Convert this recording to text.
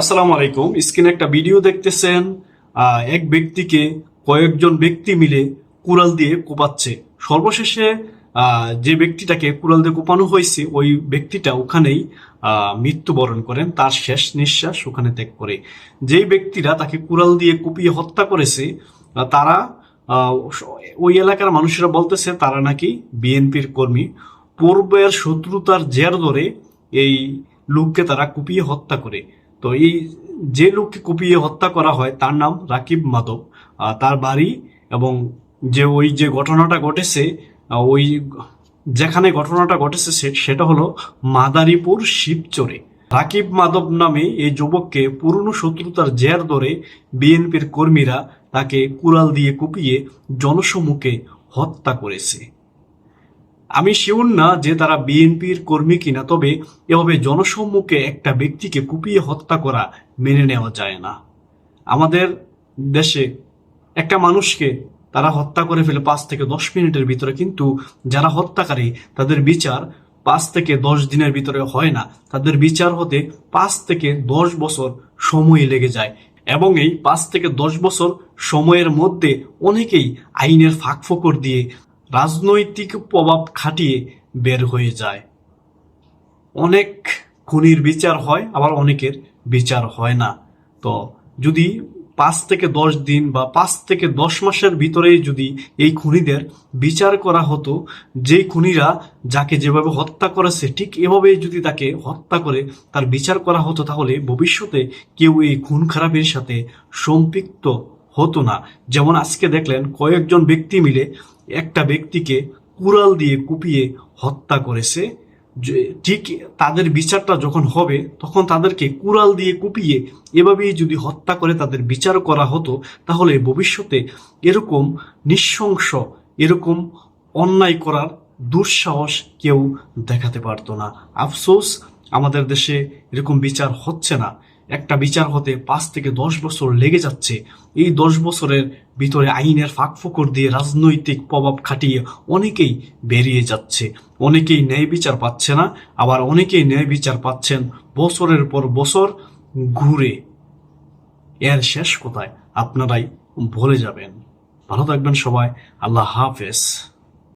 আসসালামু আলাইকুম। স্ক্রিনে একটা ভিডিও দেখতেছেন। এক ব্যক্তিকে কয়েকজন ব্যক্তি মিলে কুড়াল দিয়ে কোপাচ্ছে। সর্বশেষে যে ব্যক্তিটাকে কুড়াল দিয়ে কোপানো হয়েছে ওই ব্যক্তিটা ওখানেই মৃত্যুবরণ করেন, তার শেষ নিঃশ্বাস ওখানে ত্যাগ করে। যেই ব্যক্তিরা তাকে কুড়াল দিয়ে কুপিয়ে হত্যা করেছে তারা আহ, ওই এলাকার মানুষেরা বলতেছে তারা নাকি বিএনপির কর্মী। পূর্বের শত্রুতার জের ধরে এই লোককে তারা কুপিয়ে হত্যা করে। তো এই যে লোককে কুপিয়ে হত্যা করা হয় তার নাম রাকিব মাদক। তার বাড়ি এবং যে ঘটনাটা ঘটেছে, ওই যেখানে ঘটনাটা ঘটেছে সেটা হলো মাদারীপুর শিবচরে। রাকিব মাদব নামে এই যুবককে পুরনো শত্রুতার জের ধরে বিএনপির কর্মীরা তাকে কুড়াল দিয়ে কুপিয়ে জনসমুখে হত্যা করেছে। আমি শিওর না যে তারা বিএনপির কর্মী কিনা, তবে এভাবে জনসম্মুখে একটা ব্যক্তিকে কুপিয়ে হত্যা করা মেনে নেওয়া যায় না। আমাদের দেশে একটা মানুষকে তারা হত্যা করে ফেলে 5 থেকে 10 মিনিটের ভিতরে, কিন্তু যারা হত্যাকারী তাদের বিচার 5 থেকে 10 দিনের ভিতরে হয় না, তাদের বিচার হতে 5 থেকে 10 বছর সময় লেগে যায়। এবং এই 5 থেকে 10 বছর সময়ের মধ্যে অনেকেই আইনের ফাঁকফোকর দিয়ে রাজনৈতিক প্রভাব খাটিয়ে বের হয়ে যায়। অনেক খুনির বিচার হয়, আবার অনেকের বিচার হয় না। তো যদি 5 থেকে 10 দিন বা 5 থেকে 10 মাসের ভিতরে যদি এই খুনিদের বিচার করা হতো, যেই খুনিরা যাকে যেভাবে হত্যা করেছে ঠিক এভাবে যদি তাকে হত্যা করে তার বিচার করা হতো, তাহলে ভবিষ্যতে কেউ এই খুন খারাপের সাথে সম্পৃক্ত হতো না। যেমন আজকে দেখলেন কয়েকজন ব্যক্তি মিলে একটা ব্যক্তিকে কুড়াল দিয়ে কুপিয়ে হত্যা করেছে। ঠিক তাদের বিচারটা যখন হবে তখন তাদেরকে কুড়াল দিয়ে কুপিয়ে এভাবেই যদি হত্যা করে তাদের বিচার করা হতো, তাহলে ভবিষ্যতে এরকম নৃশংস, এরকম অন্যায় করার দুঃসাহস কেউ দেখাতে পারতো না। আফসোস, আমাদের দেশে এরকম বিচার হচ্ছে না। একটা বিচার হতে 5 থেকে 10 বছর লেগে যাচ্ছে। এই 10 বছরের ভিতরে আইনের ফাঁকফোকর দিয়ে রাজনৈতিক প্রভাব খাটিয়ে অনেকেই বেরিয়ে যাচ্ছে। অনেকেই ন্যায় বিচার পাচ্ছে না, আবার অনেকেই ন্যায় বিচার পাচ্ছেন বছরের পর বছর ঘুরে। এর শেষ কোথায় আপনারাই বলে যাবেন। ভালো থাকবেন সবাই। আল্লাহ হাফেজ।